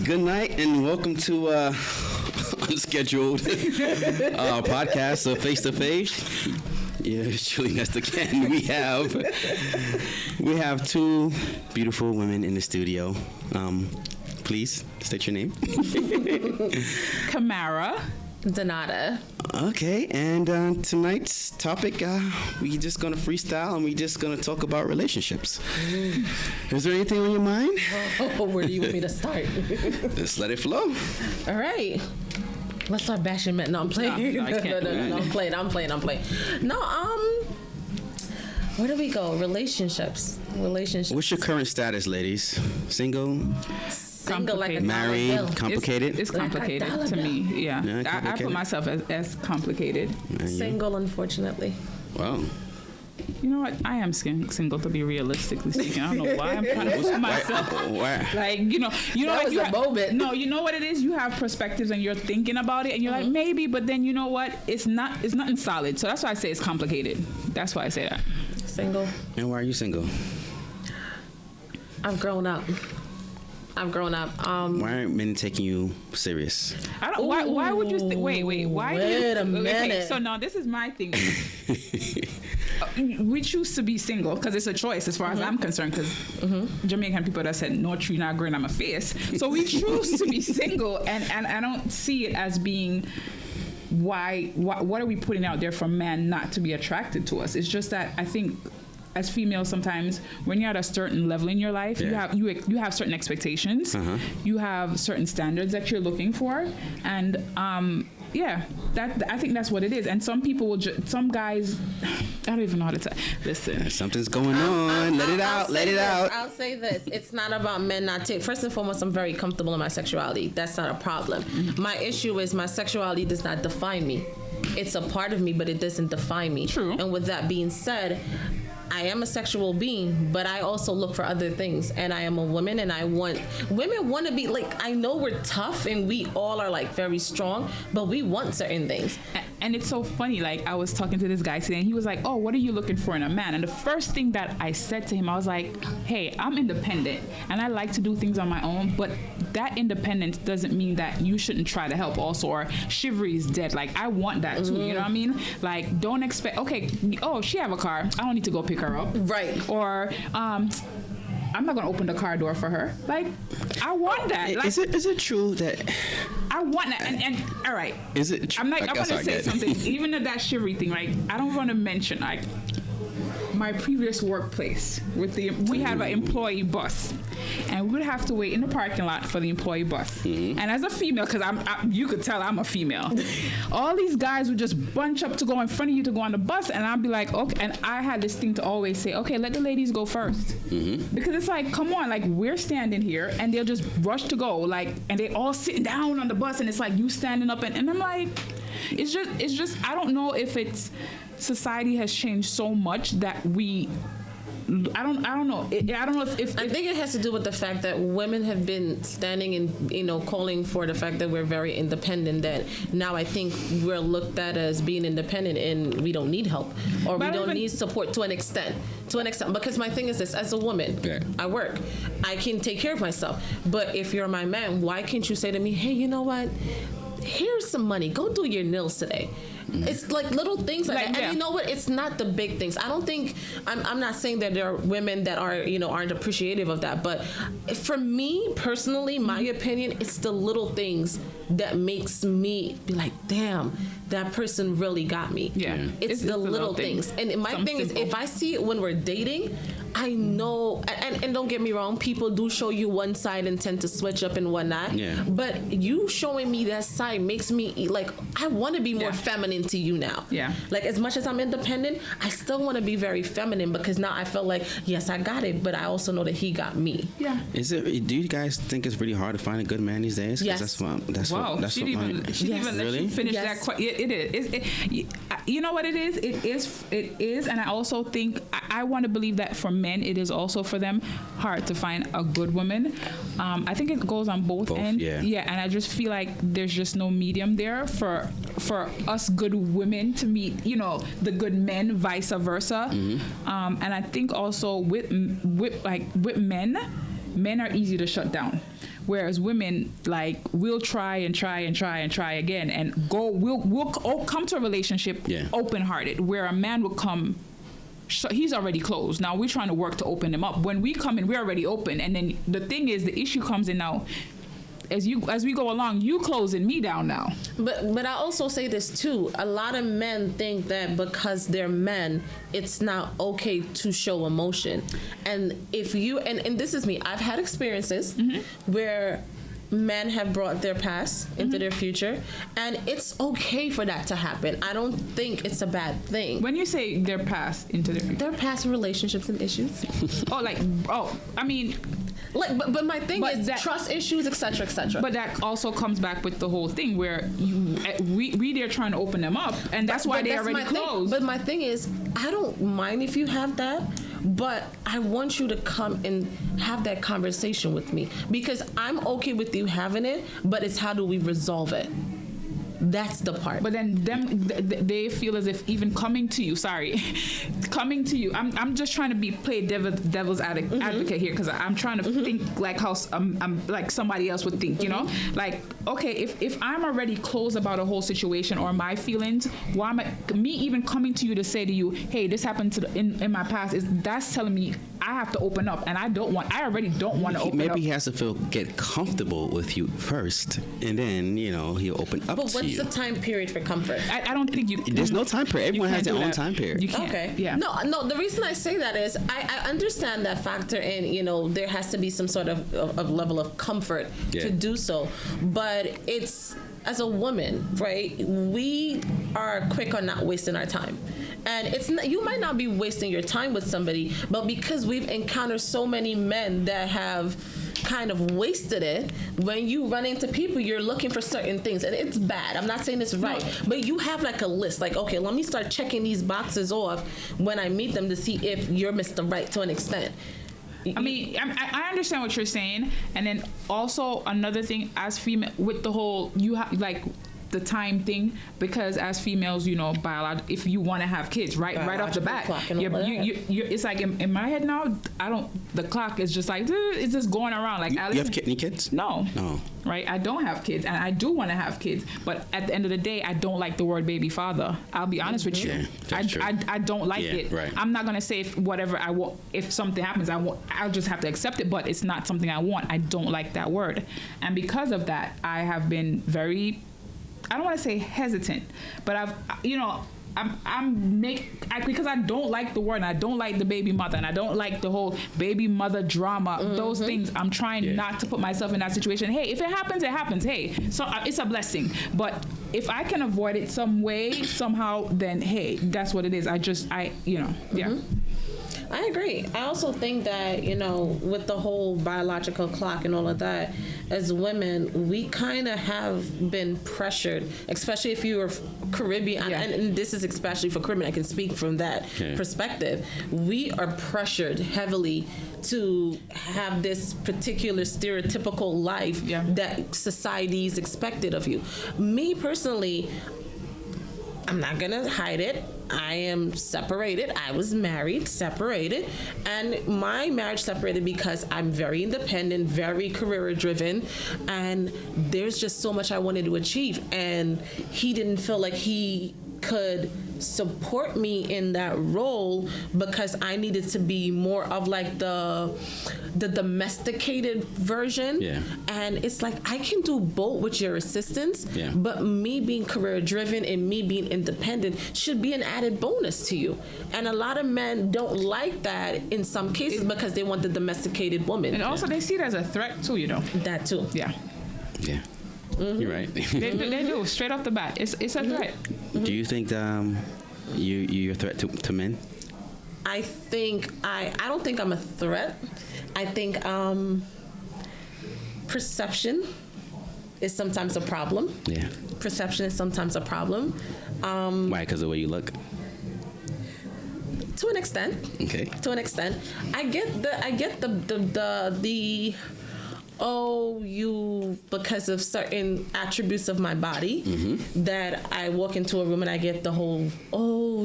Good night and welcome to unscheduled podcast of Face to Face. Yeah, it's Julie Nest again. We have two beautiful women in the studio. Please state your name. Kamara. Donata. Okay, and tonight's topic, we just gonna freestyle and we just gonna talk about relationships. Is there anything on your mind? Oh, where do you want me to start? Just let it flow. All right. Let's start bashing men. No, I'm playing. No, I can't. No, I'm playing. No, where do we go? Relationships. What's your current status, ladies? Single? Single like a married? dollar bill. Complicated? It's complicated Like a to dollar me. Yeah, Yeah, I complicated. put myself as complicated. And you? Single, unfortunately. Wow. You know what? I am single to be realistically speaking. I don't know why I'm trying to push myself. Why? Like you know, That like was you a moment. No, you know what it is. You have perspectives and you're thinking about it, and you're like maybe, but then you know what? It's nothing solid. So that's why I say it's complicated. That's why I say that. Single. And why are you single? I've grown up. Why aren't men taking you serious? I don't. Why would you? Wait. Why? Wait a okay, minute. so now this is my thing. We choose to be single because it's a choice as far as I'm concerned, because Jamaican people that said no tree not growing on my face, so we choose to be single, and I don't see it as being why what are we putting out there for men not to be attracted to us. It's just that I think as females sometimes when you're at a certain level in your life, Yeah. you have certain expectations, you have certain standards that you're looking for, and that I think that's what it is. And some people will some guys, I don't even know how to say. Listen, Something's going on. Let it out. I'll say this. It's not about men not take. First and foremost, I'm very comfortable in my sexuality. That's not a problem. My issue is my sexuality does not define me. It's a part of me, but it doesn't define me. True. And with that being said, I am a sexual being, but I also look for other things. And I am a woman, and women want to be like, I know we're tough and we all are like very strong, but we want certain things. and it's so funny. Like I was talking to this guy today, and he was like, "Oh, what are you looking for in a man?" And the first thing that I said to him, I was like, "Hey, I'm independent, and I like to do things on my own. But that independence doesn't mean that you shouldn't try to help also, or chivalry is dead. Like I want that too. You know what I mean? Like don't expect. Okay, oh, she have a car. I don't need to go pick her up. Right. Or I'm not gonna open the car door for her. Like I want that. Like, Is it true that? I want that, and all right. Is it? True? I'm going to say something. Even at that chivalry thing, like I don't want to mention like my previous workplace we had an employee bus, and we would have to wait in the parking lot for the employee bus. And as a female, because you could tell I'm a female, all these guys would just bunch up to go in front of you to go on the bus, and I'd be like, okay. And I had this thing to always say, okay, let the ladies go first, because it's like, come on, like we're standing here, and they'll just rush to go, like, and they all sitting down on the bus, and it's like you standing up, and I'm like, it's just I don't know if it's society has changed so much that I don't know. I don't know if I think it has to do with the fact that women have been standing and calling for the fact that we're very independent. That now I think we're looked at as being independent and we don't need help or we don't need support to an extent. Because my thing is this: as a woman, I work, I can take care of myself. But if you're my man, why can't you say to me, "Hey, you know what? Here's some money. Go do your nails today." It's like little things like that. Yeah. And you know what? It's not the big things. I don't think I'm not saying that there are women that are aren't appreciative of that, but for me personally, my opinion, it's the little things that makes me be like, damn, that person really got me. Yeah. It's the little things. And my thing is, if I see it when we're dating, I know, and don't get me wrong, people do show you one side and tend to switch up and whatnot. Yeah. But you showing me that side makes me like, I want to be more feminine to you now. Yeah. Like as much as I'm independent, I still want to be very feminine because now I feel like, yes, I got it, but I also know that he got me. Yeah. Do you guys think it's really hard to find a good man these days? 'Cause Yes. She didn't even let you finish that question. It is. You know what it is? It is, and I also think I want to believe that for men, it is also for them hard to find a good woman. I think it goes on both ends. Yeah, and I just feel like there's just no medium there for us good women to meet, the good men, vice versa. And I think also with men are easy to shut down. Whereas women, like, we'll try and try and try and try again and we'll come to a relationship open-hearted, where a man will come, so he's already closed. Now we're trying to work to open him up. When we come in, we're already open. And then the thing is, the issue comes in now, as we go along, you closing me down now. But I also say this too. A lot of men think that because they're men, it's not okay to show emotion. And if you and this is me, I've had experiences where men have brought their past into their future, and it's okay for that to happen. I don't think it's a bad thing. When you say their past into their future, their past relationships and issues. I mean, like, but my thing is that, trust issues, etc., etc. But that also comes back with the whole thing where we they're trying to open them up, and that's why they already closed. But my thing is, I don't mind if you have that, but I want you to come and have that conversation with me, because I'm okay with you having it, but it's how do we resolve it? That's the part. But then they feel as if even coming to you, I'm just trying to play devil's advocate here, because I'm trying to think like how I'm like somebody else would think, you know? Like, okay, if I'm already closed about a whole situation or my feelings, why am me even coming to you to say to you, hey, this happened in my past, that's telling me I have to open up, and I already don't want to open up. Maybe he has to get comfortable with you first, and then, he'll open up to you. What's the time period for comfort? I don't think you. There's no time period. Everyone has their own time period. You can't. Okay. Yeah. No. The reason I say that is I understand that factor in. There has to be some sort of level of comfort to do so, but it's, as a woman, right? We are quick on not wasting our time. And it's not, you might not be wasting your time with somebody, but because we've encountered so many men that have kind of wasted it, when you run into people, you're looking for certain things, and it's bad. I'm not saying it's right, but you have like a list, like, okay, let me start checking these boxes off when I meet them to see if you're Mr. Right to an extent. I mean, I understand what you're saying, and then also another thing, as female, with the whole, you have like the time thing, because as females, if you want to have kids, right off the bat, it's like in my head now, the clock is just like, it's just going around. Like, you have any kids? No. right? I don't have kids, and I do want to have kids, but at the end of the day, I don't like the word baby father. I'll be honest with you. Yeah, that's true. I don't like it. Right. I'm not gonna say whatever I want. If something happens, I'll just have to accept it. But it's not something I want. I don't like that word, and because of that, I have been very, I don't want to say hesitant, but because I don't like the word, and I don't like the baby mother, and I don't like the whole baby mother drama. Mm-hmm. Those things, I'm trying not to put myself in that situation. Hey, if it happens, it happens. Hey, so it's a blessing. But if I can avoid it some way, somehow, then hey, that's what it is. Yeah. I agree. I also think that, with the whole biological clock and all of that, as women, we kind of have been pressured, especially if you were Caribbean, and this is especially for Caribbean, I can speak from that perspective. We are pressured heavily to have this particular stereotypical life that society is expected of you. Me personally, I'm not gonna hide it. I am separated. I was married, separated, and my marriage separated because I'm very independent, very career driven, and there's just so much I wanted to achieve, and he didn't feel like he could support me in that role because I needed to be more of like the domesticated version. Yeah. And it's like, I can do both with your assistance, but me being career driven and me being independent should be an added bonus to you. And a lot of men don't like that in some cases because they want the domesticated woman. And also they see it as a threat too, That too. Yeah. Yeah. Mm-hmm. You're right. they do straight off the bat. It's a threat. Do you think you're a threat to men? I think I don't think I'm a threat. I think perception is sometimes a problem. Yeah. Perception is sometimes a problem. Why? Because of the way you look. To an extent. Okay. To an extent, I get the you, because of certain attributes of my body, that I walk into a room and I get the whole,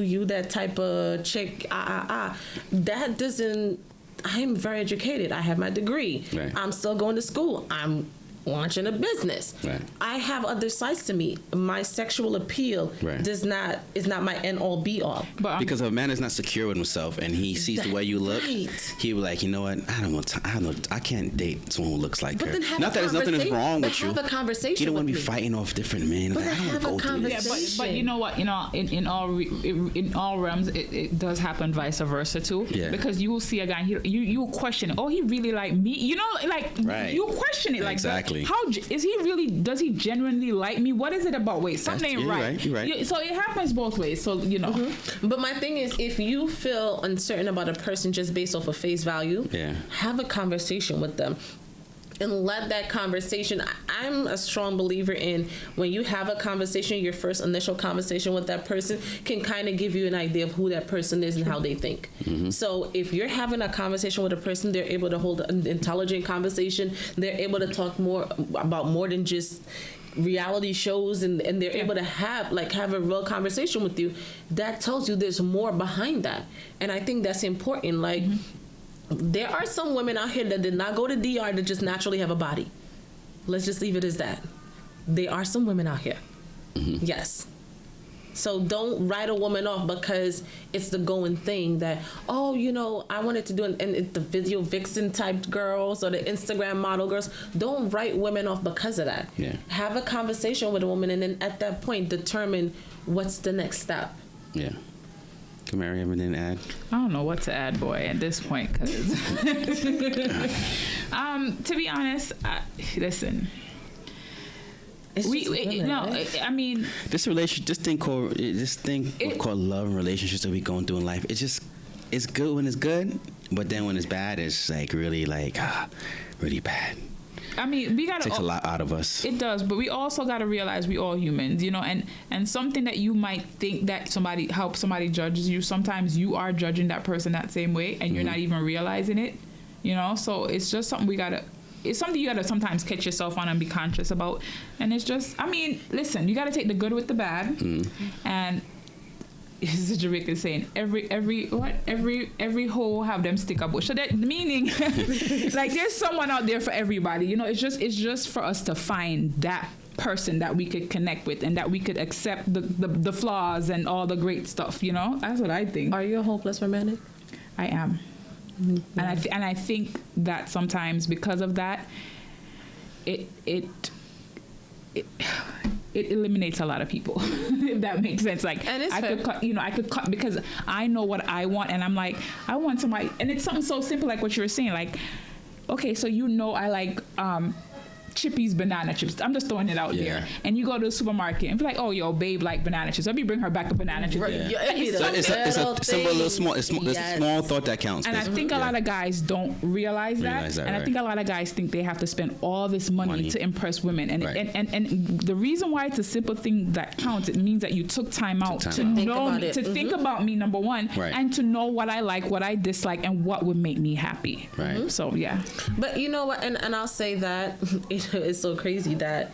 you that type of chick, That doesn't, I'm very educated. I have my degree. Right. I'm still going to school. I'm launching a business. Right. I have other sides to me. My sexual appeal Right. is not my end all be all. But Because if a man is not secure with himself and he sees the way you look, Right. he'll be like, you know what? I can't date someone who looks like But her. then have Not a that there's nothing is conversation- wrong but with you. have a conversation You don't want to with be me. fighting off different men. But Like, I don't want have to a go through this. yeah, conversation. but you know what? In all realms, it does happen vice versa too. Yeah. Because you will see a guy, you question, oh, he really like me. You know, like Right. you question it, like Exactly. is he really? Does he genuinely like me? What is it about? Wait, something ain't you're right. right, you're right. So it happens both ways. So you know. But my thing is, if you feel uncertain about a person just based off of face value, Yeah. have a conversation with them. And let that conversation, I'm a strong believer in when you have a conversation, your first initial conversation with that person can kind of give you an idea of who that person is and how they think. So if you're having a conversation with a person, they're able to hold an intelligent conversation. They're able to talk more about more than just reality shows and they're able to have a real conversation with you. That tells you there's more behind that. And I think that's important. Like, there are some women out here that did not go to DR that just naturally have a body. Let's just leave it as that. There are some women out here. Yes. So don't write a woman off because it's the going thing that, oh, you know, I wanted to do and it's the video vixen type girls or the Instagram model girls. Don't write women off because of that. Yeah. Have a conversation with a woman and then at that point determine what's the next step. Yeah. Kamari, have anything to add? I don't know what to add, boy, at this point, because to be honest, listen. It's just women, right? I mean, This thing called love and relationships that we going through in life. It's good when it's good, but then when it's bad, it's like really really bad. I mean, we gotta. Takes a lot out of us. It does, but we also got to realize we all humans, you know, and something that you might think that somebody judges you, sometimes you are judging that person that same way and you're not even realizing it, you know. So it's just something it's something you gotta sometimes catch yourself on and be conscious about. And it's just, I mean, listen, you gotta take the good with the bad. And this is a Jamaican saying, every hoe have them stick up bush. So that meaning like there's someone out there for everybody, you know. It's just for us to find that person that we could connect with and that we could accept the flaws and all the great stuff, you know. That's what I think. Are you a hopeless romantic? I am. And I think that sometimes because of that, it eliminates a lot of people, if that makes sense. Like, and it's I could cut because I know what I want, and I'm like, I want somebody, and it's something so simple like what you were saying. Like, okay, so you know I like Chippy's banana chips. I'm just throwing it out there. And you go to the supermarket and be like, oh, yo, babe like banana chips. Let me bring her back a banana chip. Right. Yeah. So it's a small thought that counts. And I think a lot of guys don't realize that. And I think a lot of guys think they have to spend all this money to impress women. And, and the reason why it's a simple thing that counts, it means that you took time out to know me, to think about me, number one, and to know what I like, what I dislike, and what would make me happy. Right. So, yeah. But you know what? And I'll say that it's so crazy that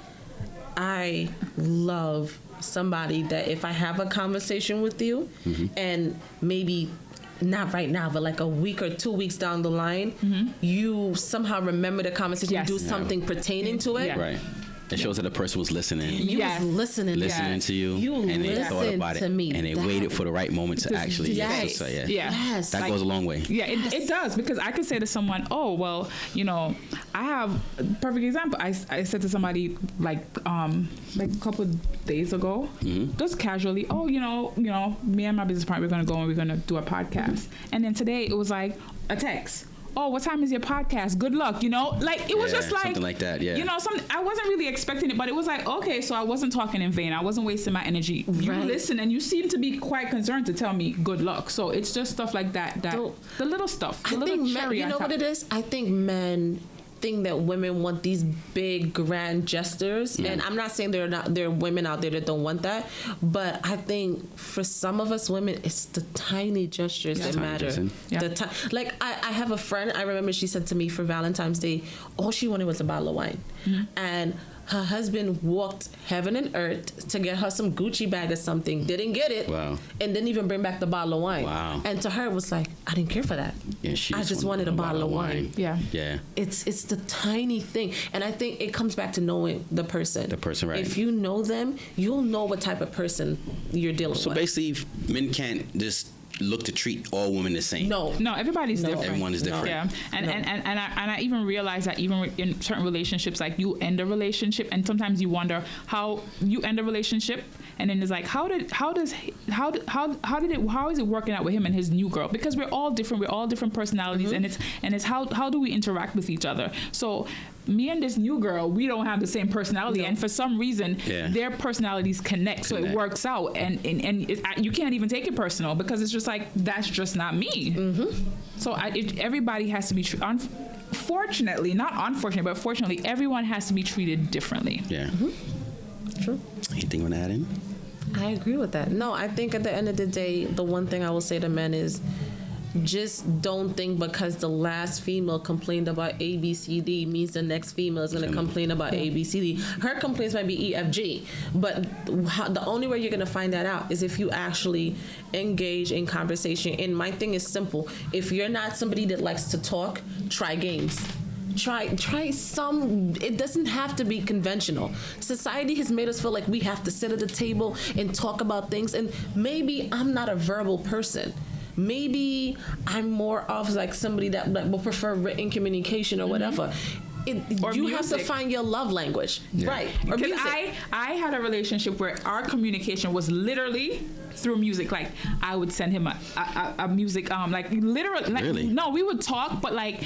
I love somebody that if I have a conversation with you and maybe not right now, but like a week or 2 weeks down the line, you somehow remember the conversation, do something pertaining to it. Yeah. Right. It shows that the person was listening. You was listening to you, and they thought about it, and they waited for the right moment to actually. Yes. That like, goes a long way. Yeah, it does, because I could say to someone, oh, well, you know, I have a perfect example. I said to somebody like a couple of days ago, just casually, oh, you know, me and my business partner, we're gonna go and we're gonna do a podcast, and then today it was like a text. Oh, what time is your podcast? Good luck, you know? Like, it was just like... something like that, You know, I wasn't really expecting it, but it was like, okay, so I wasn't talking in vain. I wasn't wasting my energy. You listen, and you seem to be quite concerned to tell me good luck. So it's just stuff like that, the little stuff, the little cherry on top. You know what it is? I think men think that women want these big grand gestures, and I'm not saying there are women out there that don't want that, but I think for some of us women, it's the tiny gestures that matter. Like I have a friend, I remember she said to me for Valentine's Day, all she wanted was a bottle of wine, and her husband walked heaven and earth to get her some Gucci bag or something, didn't get it, Wow. and didn't even bring back the bottle of wine. Wow. And to her, it was like, I didn't care for that. Yeah, I just wanted a bottle of wine. Yeah. Yeah. It's the tiny thing, and I think it comes back to knowing the person. The person, right. If you know them, you'll know what type of person you're dealing So with. basically, men can't just look to treat all women the same. No. No, everybody's No. different. Everyone is different. Yeah, and I even realize that even in certain relationships, like you end a relationship, and sometimes you wonder how you end a relationship, and then it's like how is it working out with him and his new girl? Because we're all different personalities, and it's how do we interact with each other? So me and this new girl, we don't have the same personality, and for some reason, their personalities connect, so it works out, and you can't even take it personal because it's just like that's just not me. So everybody has to be fortunately, not unfortunately, but fortunately, everyone has to be treated differently. Yeah. True. Anything you want to add in? I agree with that. No, I think at the end of the day, the one thing I will say to men is just don't think because the last female complained about ABCD means the next female is going to complain about ABCD. Her complaints might be EFG, but the only way you're going to find that out is if you actually engage in conversation. And my thing is simple. If you're not somebody that likes to talk, try games. Try some. It doesn't have to be conventional. Society has made us feel like we have to sit at the table and talk about things, and maybe I'm not a verbal person. Maybe I'm more of like somebody that will prefer written communication or whatever. Or you music. have to find your love language, right? Or Because music. I had a relationship where our communication was literally through music. Like I would send him a music like literally like, Really? no, we would talk, but like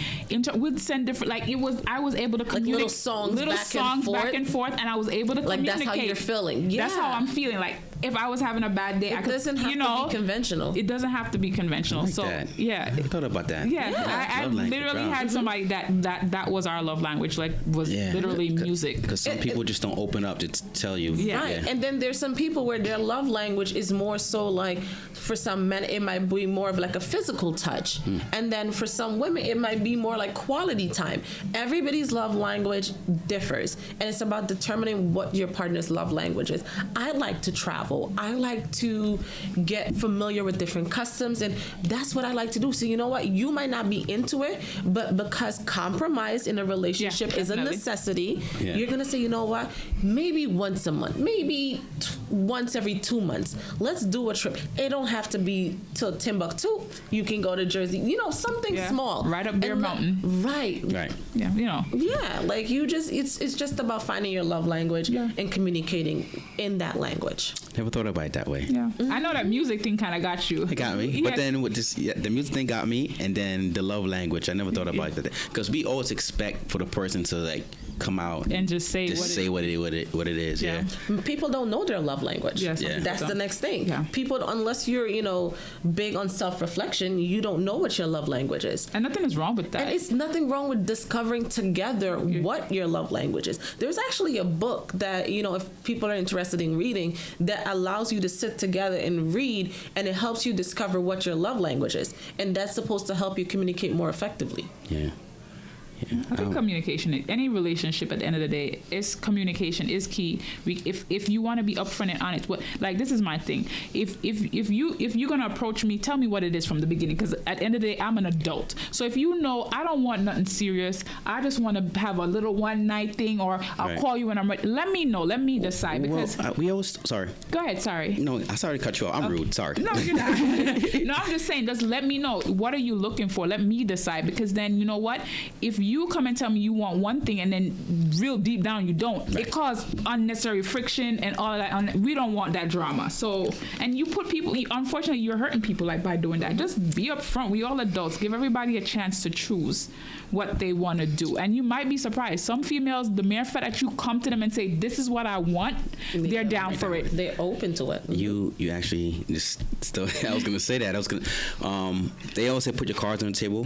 we'd send different like I was able to communicate little songs back and forth, and I was able to Like, communicate. that's how you're feeling. That's how Yeah. I'm feeling. Like if I was having a bad day, It doesn't have to be conventional. It doesn't have to be conventional. Like so that. yeah. I thought about that. Yeah, I Love language, literally wow. had somebody that was our love language, like was literally music. Because some people just don't open up to tell you. Yeah. Right. And then there's some people where their love language is more so like, for some men, it might be more of like a physical touch. And then for some women, it might be more like quality time. Everybody's love language differs. And it's about determining what your partner's love language is. I like to travel. I like to get familiar with different customs. And that's what I like to do. So you know what? You might not be into it, but because compromise in a relationship is a definitely. necessity, Yeah. you're going to say, you know what? Maybe once a month, maybe once every 2 months. Let's do a trip. It don't have to be to Timbuktu. You can go to Jersey. You know, something Yeah. small. Right up Bear And Mountain. Right. Right. Yeah, you know. Yeah, like you just, it's just about finding your love language and communicating in that language. Never thought about it that way. Yeah. I know that music thing kind of got you. It got me. Yeah. But then with this, the music thing got me, and then the love language. I never thought about that because we always expect for the person to like come out And just say what it is. Yeah. People don't know their love language. Yeah, some Yeah. people That's the don't. next thing. Yeah. People, unless you're, big on self-reflection, you don't know what your love language is. And nothing is wrong with that. And it's nothing wrong with discovering together what your love language is. There's actually a book that, if people are interested in reading, that allows you to sit together and read, and it helps you discover what your love language is. And that's supposed to help you communicate more effectively. Yeah. I think communication, any relationship at the end of the day, communication is key. If you want to be upfront and honest, this is my thing. If you're gonna approach me, tell me what it is from the beginning. Because at the end of the day, I'm an adult. So if you know I don't want nothing serious, I just want to have a little one night thing, or I'll call you when I'm ready. Let me know. Let me decide. Because we always sorry. Go ahead. Sorry. No, I sorry to cut you off. I'm rude. Sorry. No, you're not. No, I'm just saying, just let me know. What are you looking for? Let me decide. Because then, you know what? If you come and tell me you want one thing and then real deep down you don't, it causes unnecessary friction and all of that. We don't want that drama. So, and you put people, unfortunately, you're hurting people by doing that. Just be upfront. We all adults. Give everybody a chance to choose what they want to do. And you might be surprised. Some females, the mere fact that you come to them and say, this is what I want, they're down for it. They're open to it. You actually just still. I was gonna say that. They always say put your cards on the table,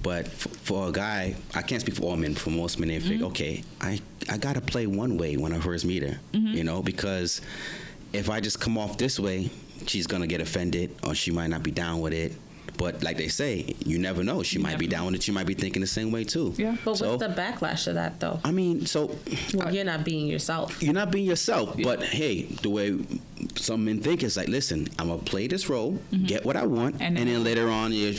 but for a guy, I can't speak for all men. For most men, they think, okay, I gotta play one way when I first meet her, because if I just come off this way, she's gonna get offended or she might not be down with it. But like they say, you never know. She might be down with it. She might be thinking the same way too. Yeah. But So, what's the backlash to that, though? I mean, so You're not being yourself. you're not being yourself. But hey, the way some men think is like, listen, I'm gonna play this role, get what I want, And and then then later on you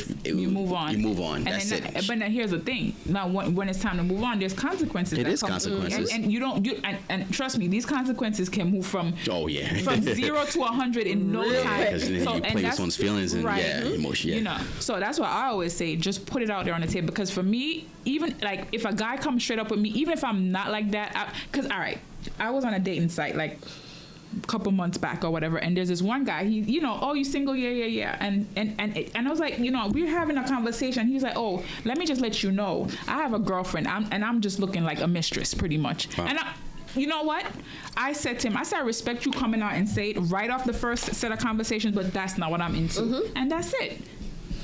move on. You move on. And That's then, it. But now here's the thing. Now, when it's time to move on, there's consequences. It that is come. consequences. And you don't. And trust me, these consequences can move from Oh yeah. from 0 to 100 in no time. Because then you play and with someone's feelings and emotion. Yeah. You know, so that's what I always say. Just put it out there on the table. Because for me, even like if a guy comes straight up with me, even if I'm not like that, because all right, I was on a dating site like a couple months back or whatever, and there's this one guy. He, you know, oh, you single? Yeah. And I was like, you know, we're having a conversation. He's like, oh, let me just let you know, I have a girlfriend. I'm just looking like a mistress, pretty much. Wow. And you know what? I said to him, I respect you coming out and say it right off the first set of conversations, but that's not what I'm into. And that's it.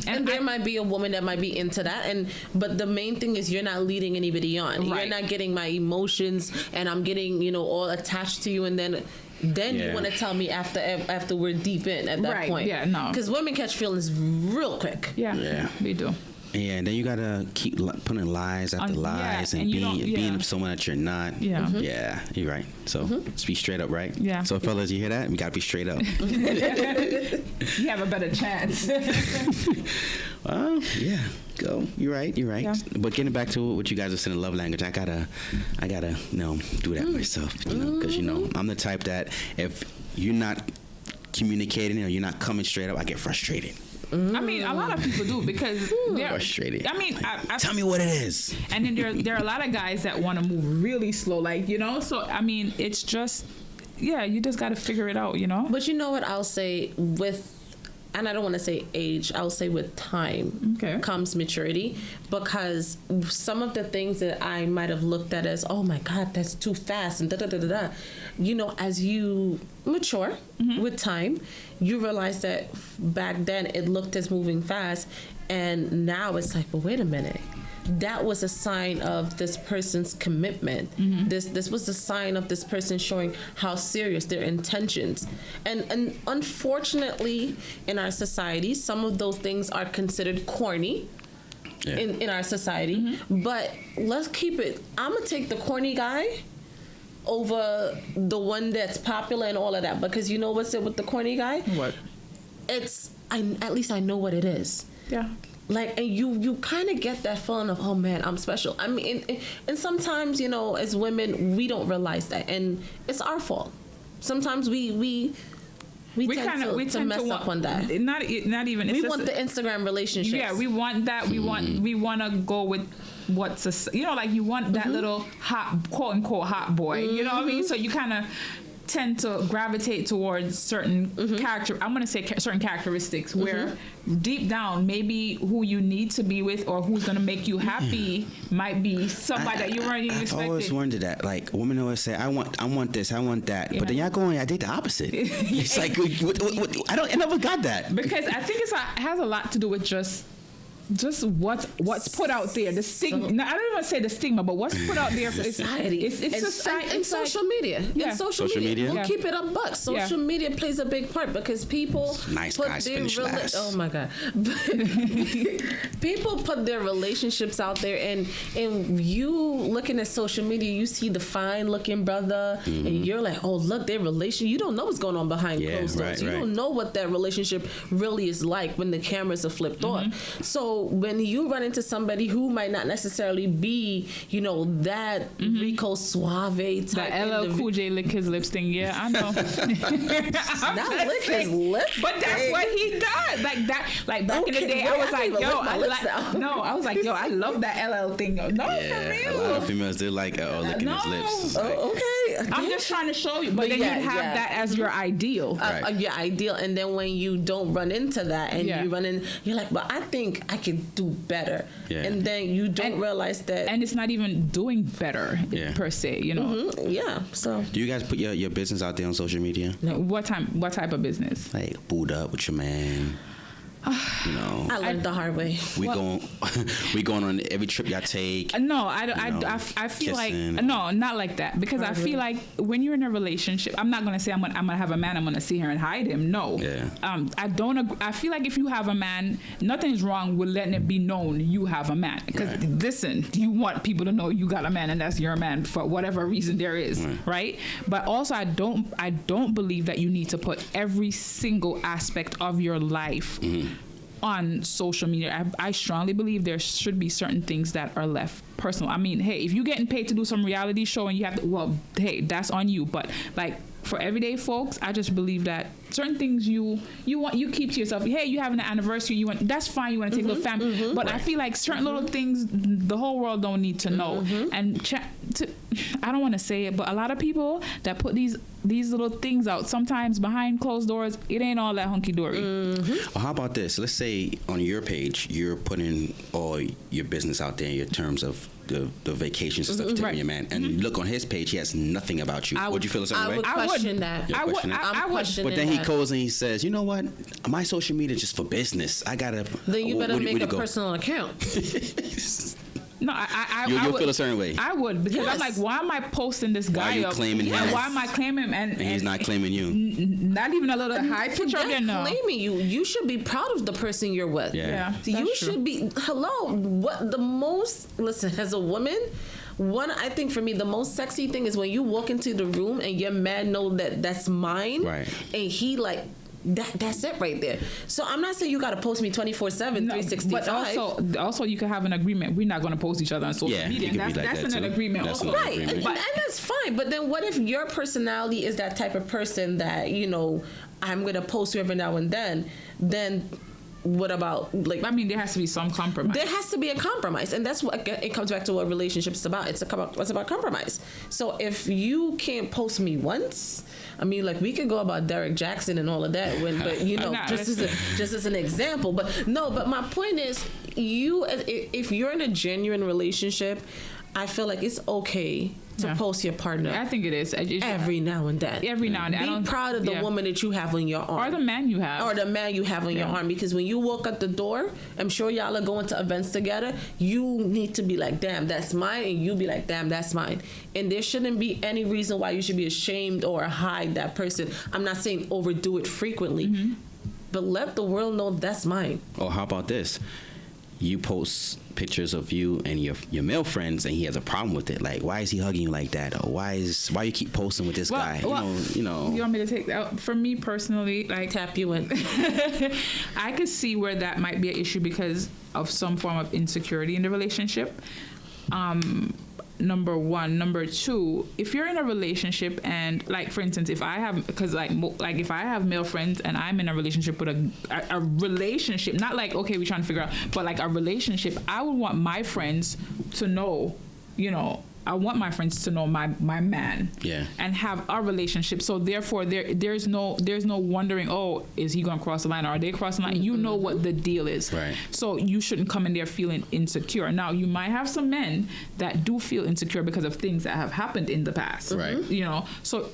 And there might be a woman that might be into that, but the main thing is you're not leading anybody on. Right. You're not getting my emotions, and I'm getting, you know, all attached to you, and then you want to tell me after we're deep in at that Right. point. Yeah, no. Because women catch feelings real quick. Yeah. We do. Yeah, and then you gotta keep putting lies after lies and and you don't- being someone that you're not. Yeah. Yeah, you're right. So let's be straight up, right? Yeah. So fellas, you hear that? We gotta be straight up. You have a better chance. Yeah. Go. You're right. You're right. Yeah. But getting back to what you guys are saying in love language, I gotta, you know, do that myself. You know, because you know I'm the type that if you're not communicating or you're not coming straight up, I get frustrated. I mean, a lot of people do because they're Frustrated. I mean, Tell me what it is. and then there are a lot of guys that want to move really slow, like, you know. So I mean, it's just, yeah, you just got to figure it out, you know. But you know what I'll say and I don't want to say age, I'll say with time comes maturity, because some of the things that I might have looked at as, oh my God, that's too fast and da-da-da-da-da, you know, as you mature with time, you realize that back then it looked as moving fast, and now it's like, but wait a minute. That was a sign of this person's commitment. This was a sign of this person showing how serious their intentions. And unfortunately, in our society, some of those things are considered corny. Yeah. In our society. But let's keep it. I'm gonna take the corny guy over the one that's popular and all of that, because you know what's it with the corny guy? What? At least I know what it is. Yeah. Like, and you kind of get that feeling of, oh man, I'm special. I mean, and sometimes, you know, as women, we don't realize that, and it's our fault. Sometimes we tend to mess up on that. Not even. We want the Instagram relationships. Yeah, we want that. We want to go with what's you know, like you want that little hot, quote unquote hot boy. You know what I mean? So you kind of tend to gravitate towards certain character. I'm gonna say certain characteristics where deep down, maybe who you need to be with or who's gonna make you happy might be somebody that you weren't even expecting. I've always wondered that. Like women always say, I want this, I want that. But then y'all going, I did the opposite. It's like what, I never got that. Because I think it has a lot to do with just what's put out there. The stigma. I don't even want to say the stigma, but what's put out there. Society. It's society. And social media. Yeah. In social Social media? We'll Yeah. keep it a buck. Social media plays a big part, because people Nice put guys their finish last. oh my God. People put their relationships out there, and you looking at social media, you see the fine looking brother, and you're like, oh look, their relation. You don't know what's going on behind closed doors. You don't know what that relationship really is like when the cameras are flipped on. So when you run into somebody who might not necessarily be, you know, that Rico Suave type, The LL Cool J lick his lips thing. Yeah, I know. not lick his lips, but that's what he does. Like that. Like back in the day, I was like, yo, I was like, yo, I love that LL thing. No, Yeah, for real. a lot of females they like licking his lips. It's like, okay. I'm just trying to show you, but then yeah, you have yeah. that as your ideal. Right. Your ideal, and then when you don't run into that, and Yeah. you run in, you're like, but I think I could do better, Yeah. and then you don't realize that. And it's not even doing better per se, you know. Yeah. So Do you guys put your business out there on social media? What type of business? Like booed up with your man. You know, I learned the hard way. we going on every trip y'all take. No, I feel kissing. like no, not like that, because I feel like when you're in a relationship, I'm not gonna say I'm gonna have a man, I'm gonna sit here and hide him. No, Yeah. I don't. I feel like if you have a man, nothing's wrong with letting it be known you have a man. Because Right. listen, you want people to know you got a man, and that's your man for whatever reason there is, right? But also, I don't believe that you need to put every single aspect of your life on social media. I strongly believe there should be certain things that are left personal. I mean, hey, if you're getting paid to do some reality show and you have to, well, hey, that's on you. But like for everyday folks, I just believe that certain things you keep to yourself. Hey, you having an anniversary, that's fine. You want to take a little family, but I feel like certain little things the whole world don't need to know. And I don't want to say it, but a lot of people that put these little things out, sometimes behind closed doors, it ain't all that hunky dory. Well, how about this? Let's say on your page, you're putting all your business out there in terms of the vacations and stuff you're taking Right. your man, and you look on his page, he has nothing about you. Would you feel a certain I way? would question that. You'll question that? I'm questioning But then he that. goes and he says, you know what? My social media is just for business. I gotta. Then you better where do make a go? personal account. No, I You'll would feel a certain way. I would, because I'm Yes. like, why am I posting this guy Why are you up? claiming and him? why am I claiming him? And And he's not claiming you. not even a little high picture of Forget there. No. claiming you. You should be proud of the person you're with. Yeah. Yeah. You that's true. should be. Hello. What the most? Listen, as a woman, I think for me, the most sexy thing is when you walk into the room and your man know that that's mine, Right. And he like. That's it right there. So I'm not saying you got to post me 24/7, No, 365. but also you can have an agreement. We're not going to post each other on social Yeah, media. it could And be like that's that an too. agreement. That's Also. an Right, agreement. and that's fine. But then what if your personality is that type of person that, I'm going to post you every now and then what about, like, I mean, there has to be some compromise. there has to be a compromise, and that's what it comes back to what relationships is about. It's about compromise. So if you can't post me once, I mean, like, we could go about Derek Jackson and all of that, but Nah, just as an example. But my point is, if you're in a genuine relationship, I feel like it's okay to post your partner I think it is. every now and then. Every now and then. I Be don't- proud of the yeah. woman that you have on your arm. Or the man you have. Or the man you have on your arm. Because when you walk out the door, I'm sure y'all are going to events together, you need to be like, damn, that's mine. And you be like, damn, that's mine. And there shouldn't be any reason why you should be ashamed or hide that person. I'm not saying overdo it frequently, but let the world know that's mine. Or how about this? You post pictures of you and your male friends, and he has a problem with it. Like, why is he hugging you like that? Or why you keep posting with this guy? You know. You want me to take that? For me personally, like, Tap you in. I could see where that might be an issue because of some form of insecurity in the relationship. Number one. Number two, if you're in a relationship and, like, for instance, if I have, because if I have male friends and I'm in a relationship with a relationship, not like, okay, we're trying to figure out, but like a relationship, I would want my friends to know, I want my friends to know my man, Yeah. and have a relationship. So therefore, there's no wondering, oh, is he gonna cross the line or are they crossing the line? You know what the deal is. Right. So you shouldn't come in there feeling insecure. Now you might have some men that do feel insecure because of things that have happened in the past. Right. So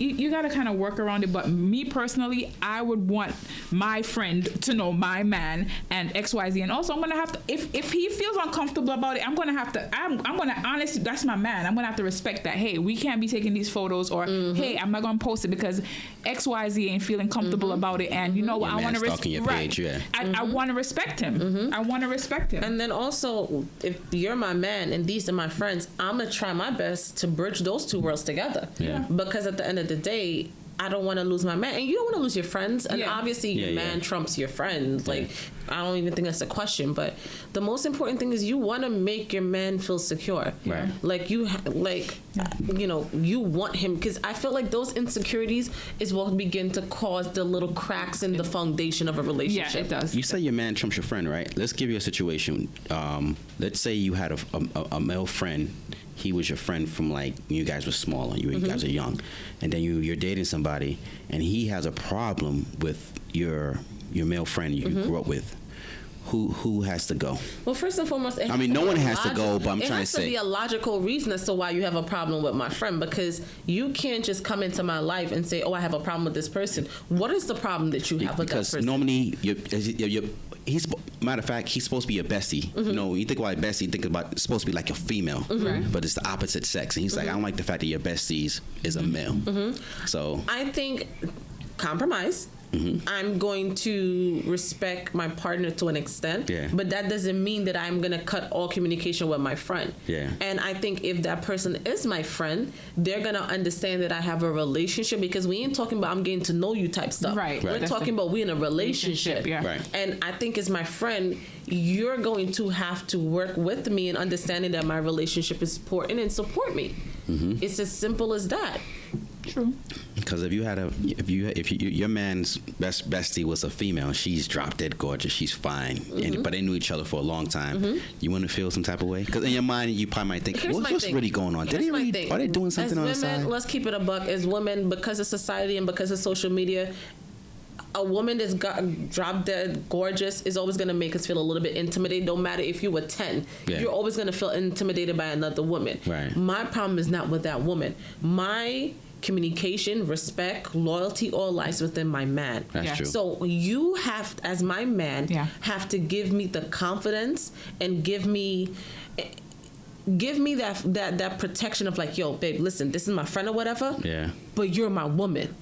you got to kind of work around it. But me personally, I would want my friend to know my man and XYZ. And also, I'm going to have to, if he feels uncomfortable about it, I'm going to honestly, that's my man. I'm going to have to respect that. Hey, we can't be taking these photos, or hey, I'm not going to post it because XYZ ain't feeling comfortable about it. And you know what? Your I want to man's stalking your page, yeah. I want to respect him. I want to respect him. And then also, if you're my man and these are my friends, I'm going to try my best to bridge those two worlds together. Yeah. Because at the end of the day, I don't want to lose my man, and you don't want to lose your friends. And Yeah. obviously, your man trumps your friends. Like, I don't even think that's a question. But the most important thing is you want to make your man feel secure. Right. Like you want him, because I feel like those insecurities is what begin to cause the little cracks in the foundation of a Yeah, relationship. it does. You say your man trumps your friend, right? Let's give you a situation. Let's say you had a male friend. He was your friend from, like, you guys were small and you guys are young, and then you're dating somebody and he has a problem with your male friend you grew up with. who has to go? Well, first and foremost, I mean, no one has to go, but I'm trying to it has to say be a logical reason as to why you have a problem with my friend, because you can't just come into my life and say, "Oh, I have a problem with this person." What is the problem that you have with that because person? normally he's matter of fact, he's supposed to be your bestie. You know, you think about a bestie, you think about it's supposed to be like a female, but it's the opposite sex. And he's like, I don't like the fact that your besties is a male. So I think compromise. I'm going to respect my partner to an extent, but that doesn't mean that I'm going to cut all communication with my friend. And I think if that person is my friend, they're going to understand that I have a relationship, because we ain't talking about I'm getting to know you type stuff. We're talking about we in a relationship. And I think as my friend, you're going to have to work with me in understanding that my relationship is important and support me. It's as simple as that. True. Because if your man's bestie was a female, she's drop dead gorgeous, she's fine, but they knew each other for a long time, you wouldn't feel some type of way? Because in your mind, you probably might think, what's really going on? Are they doing something on the side? Let's keep it a buck. As women, because of society and because of social media, a woman that's drop dead gorgeous is always going to make us feel a little bit intimidated. No matter if you were 10, you're always going to feel intimidated by another woman. My problem is not with that woman. My communication, respect, loyalty all lies within my man. That's true. So you have, as my man, have to give me the confidence and give me that protection of like, yo, babe, listen, this is my friend or whatever. But you're my woman.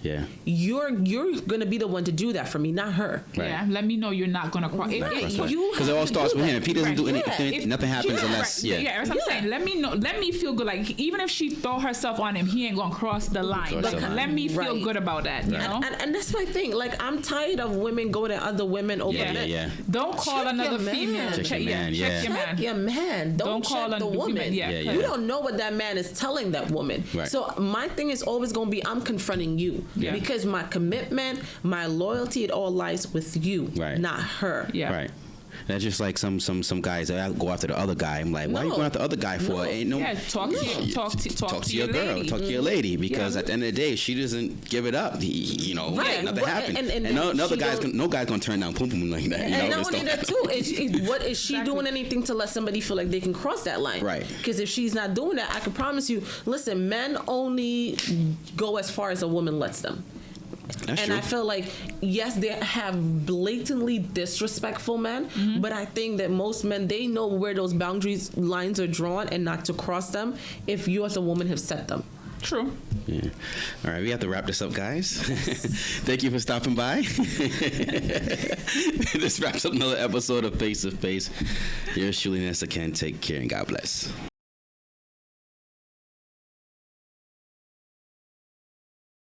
You're gonna be the one to do that for me, not her. Let me know you're not gonna cross. Because it all starts with him. If he doesn't do anything, nothing happens unless. That's what I'm saying. Let me know. Let me feel good. Like even if she throw herself on him, he ain't gonna cross the line. Let me feel good about that. You know. And that's my thing. Like I'm tired of women going to other women over men. Don't call another female. Check your man. Check your man. Don't call the woman. You don't know what that man is telling that woman. So my thing is always gonna be, I'm confronting you because my commitment, my loyalty, it all lies with you, not her. Right. That's just like some guys that go after the other guy. I'm like, why are you going after the other guy for? Ain't no. Talk to your girl. lady. Talk to your lady, because at the end of the day, she doesn't give it up. Nothing happened. And no guy's gonna turn down pum pum like that. And not only that too, what is she doing anything to let somebody feel like they can cross that line? Because if she's not doing that, I can promise you. Listen, men only go as far as a woman lets them. That's and true. I feel like, yes, they have blatantly disrespectful men, but I think that most men, they know where those boundaries lines are drawn and not to cross them if you as a woman have set them. True. Yeah. All right, we have to wrap this up, guys. Thank you for stopping by. This wraps up another episode of Face to Face. Yours truly, Nessa Ken. Take care and God bless.